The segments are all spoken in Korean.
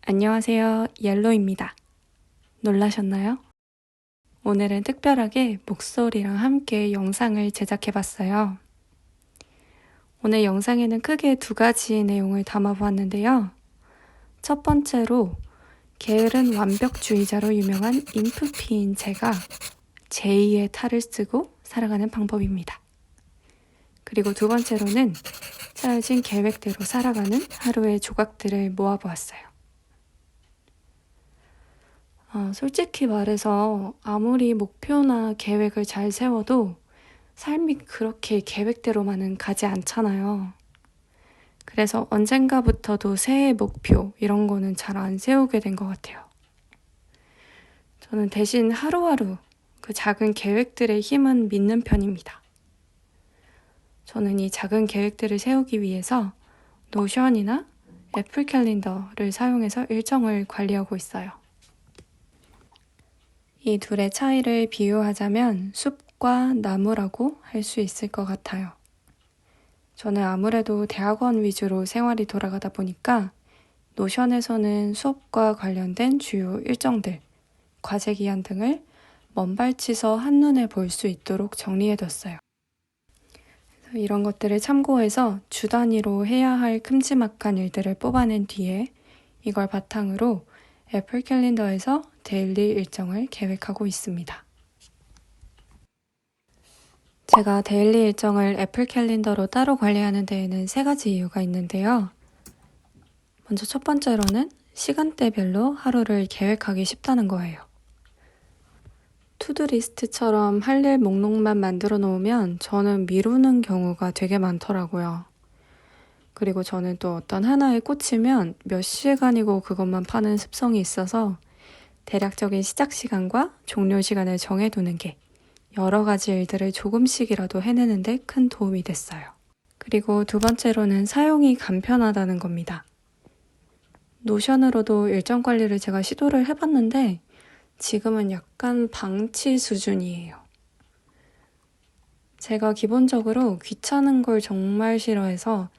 안녕하세요, 옐로입니다. 놀라셨나요? 오늘은 특별하게 목소리랑 함께 영상을 제작해봤어요. 오늘 영상에는 크게 두 가지 내용을 담아보았는데요. 첫 번째로 게으른 완벽주의자로 유명한 인프피인 제가 제2의 탈을 쓰고 살아가는 방법입니다. 그리고 두 번째로는 짜여진 계획대로 살아가는 하루의 조각들을 모아보았어요. 솔직히 말해서 아무리 목표나 계획을 잘 세워도 삶이 그렇게 계획대로만은 가지 않잖아요. 그래서 언젠가부터도 새해 목표 이런 거는 잘 안 세우게 된 것 같아요. 저는 대신 하루하루 그 작은 계획들의 힘은 믿는 편입니다. 저는 이 작은 계획들을 세우기 위해서 노션이나 애플 캘린더를 사용해서 일정을 관리하고 있어요. 이 둘의 차이를 비유하자면 숲과 나무라고 할 수 있을 것 같아요. 저는 아무래도 대학원 위주로 생활이 돌아가다 보니까 노션에서는 수업과 관련된 주요 일정들, 과제 기한 등을 먼발치서 한눈에 볼 수 있도록 정리해뒀어요. 이런 것들을 참고해서 주 단위로 해야 할 큼지막한 일들을 뽑아낸 뒤에 이걸 바탕으로 애플 캘린더에서 데일리 일정을 계획하고 있습니다. 제가 데일리 일정을 애플 캘린더로 따로 관리하는 데에는 세 가지 이유가 있는데요. 먼저 첫 번째로는 시간대별로 하루를 계획하기 쉽다는 거예요. 투두 리스트처럼 할 일 목록만 만들어 놓으면 저는 미루는 경우가 되게 많더라고요. 그리고 저는 또 어떤 하나에 꽂히면 몇 시간이고 그것만 파는 습성이 있어서 대략적인 시작 시간과 종료 시간을 정해두는 게 여러 가지 일들을 조금씩이라도 해내는데 큰 도움이 됐어요. 그리고 두 번째로는 사용이 간편하다는 겁니다. 노션으로도 일정 관리를 제가 시도를 해봤는데 지금은 약간 방치 수준이에요. 제가 기본적으로 귀찮은 걸 정말 싫어해서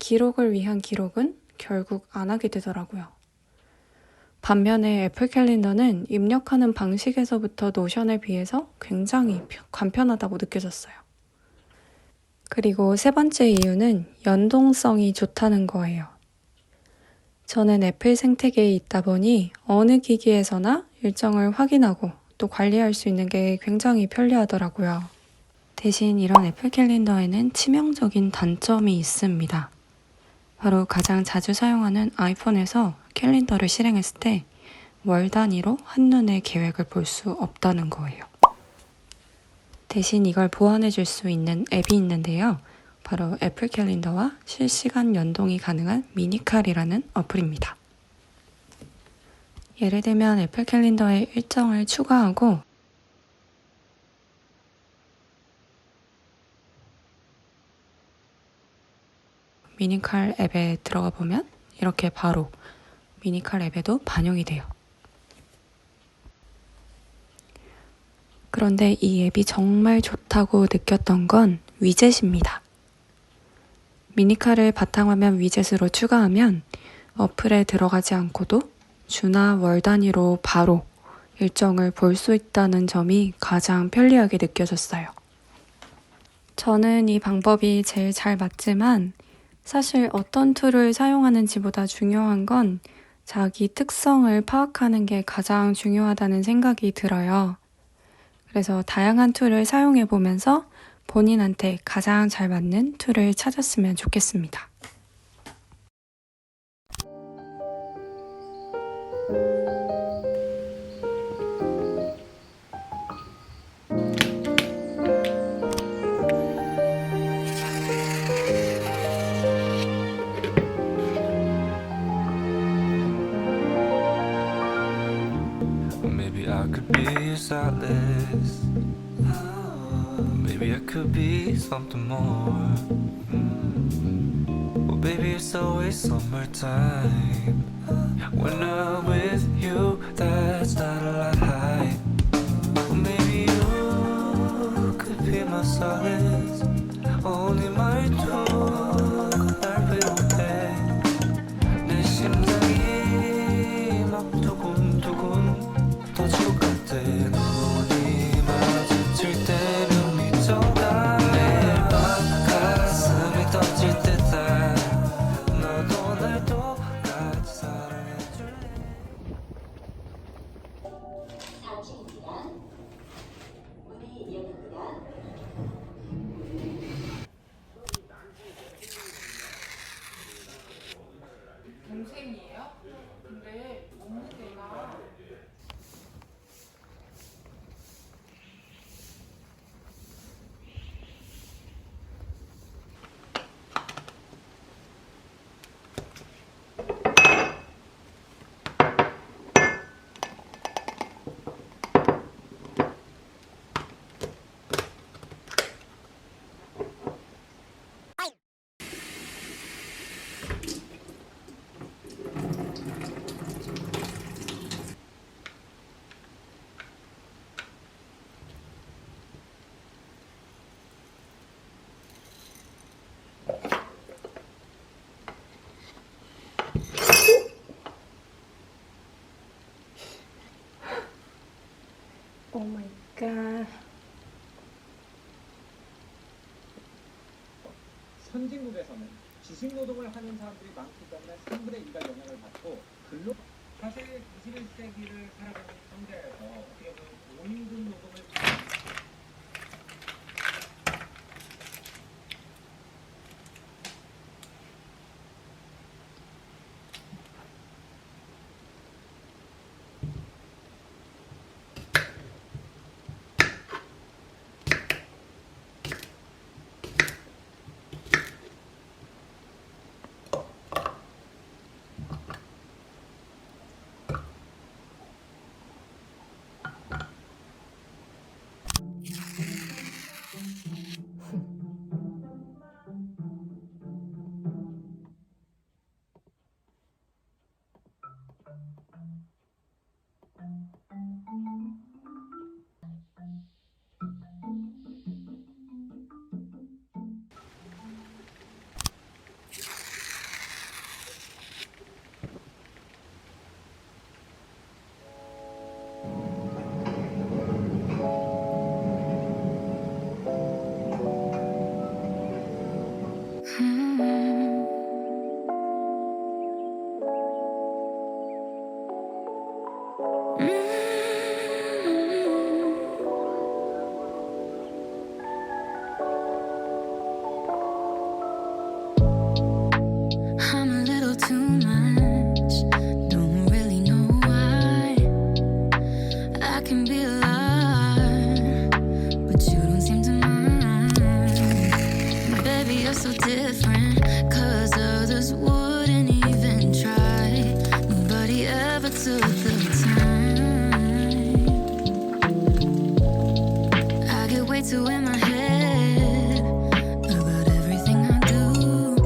기록을 위한 기록은 결국 안 하게 되더라고요. 반면에 애플 캘린더는 입력하는 방식에서부터 노션에 비해서 굉장히 간편하다고 느껴졌어요. 그리고 세 번째 이유는 연동성이 좋다는 거예요. 저는 애플 생태계에 있다 보니 어느 기기에서나 일정을 확인하고 또 관리할 수 있는 게 굉장히 편리하더라고요. 대신 이런 애플 캘린더에는 치명적인 단점이 있습니다. 바로 가장 자주 사용하는 아이폰에서 캘린더를 실행했을 때 월 단위로 한눈에 계획을 볼 수 없다는 거예요. 대신 이걸 보완해 줄 수 있는 앱이 있는데요. 바로 애플 캘린더와 실시간 연동이 가능한 미니칼이라는 어플입니다. 예를 들면 애플 캘린더에 일정을 추가하고 미니칼 앱에 들어가 보면 이렇게 바로 미니칼 앱에도 반영이 돼요. 그런데 이 앱이 정말 좋다고 느꼈던 건 위젯입니다. 미니칼을 바탕화면 위젯으로 추가하면 어플에 들어가지 않고도 주나 월 단위로 바로 일정을 볼 수 있다는 점이 가장 편리하게 느껴졌어요. 저는 이 방법이 제일 잘 맞지만 사실 어떤 툴을 사용하는지보다 중요한 건 자기 특성을 파악하는 게 가장 중요하다는 생각이 들어요. 그래서 다양한 툴을 사용해 보면서 본인한테 가장 잘 맞는 툴을 찾았으면 좋겠습니다. Maybe I could be saltless. Maybe I could be something more. Well, baby, it's always summertime. When I'm with you, that's not a lie. Well, maybe you could be my solace, only my truth. 그러니까 선진국에서는 지식 노동을 하는 사람들이 많기 때문에 3분의 2가 영향을 받고 사실 21세기를 살아가는 현대에서 어떻게 보면 5인분 노동을 I'm a little too much. Don't really know why. I can be a lot, but you don't seem to mind. Baby, you're so different, 'cause others wouldn't even try. Nobody ever took the time. I get way too in my head about everything I do,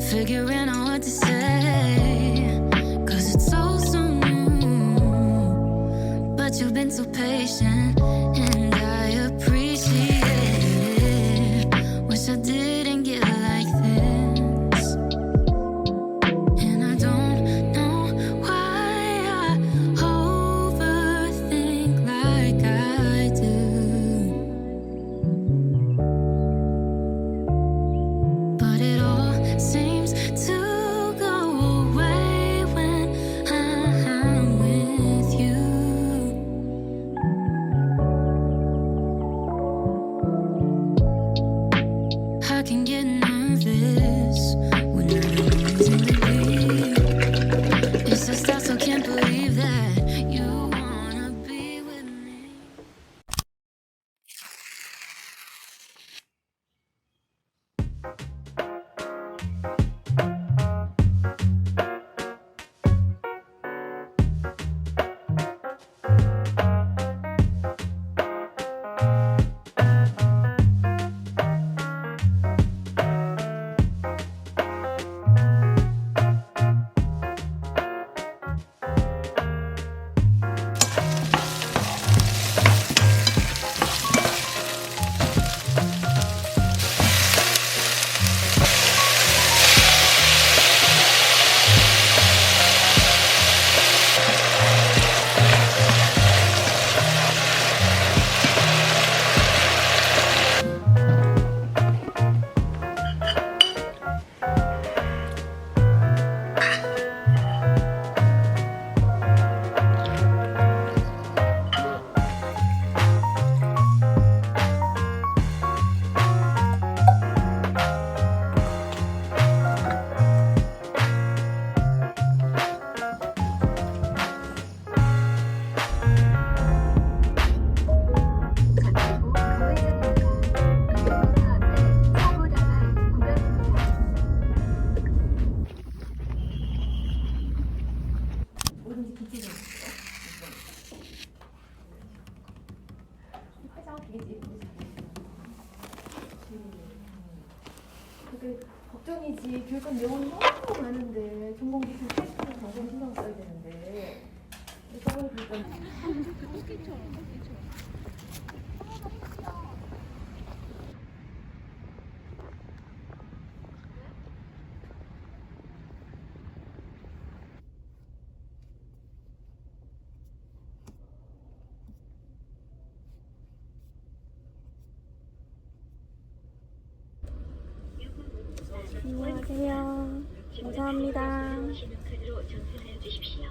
figuring out what to say, 'cause it's so new. But you've been so patient, and I appreciate it. Wish I didn't get like this, and I don't know why I overthink like I do. But it all seems to go away when I'm with you. I can get nervous when I don't know reason to be. It's just I still can't believe that you wanna be with me. 그게 걱정이지. 교육감 내용이 너무 많은데 전공기술 테스트는 당장 신경 써야 되는데 이걸 그러니까 안녕하세요. 감사합니다. 카드로 전송하여 주십시오.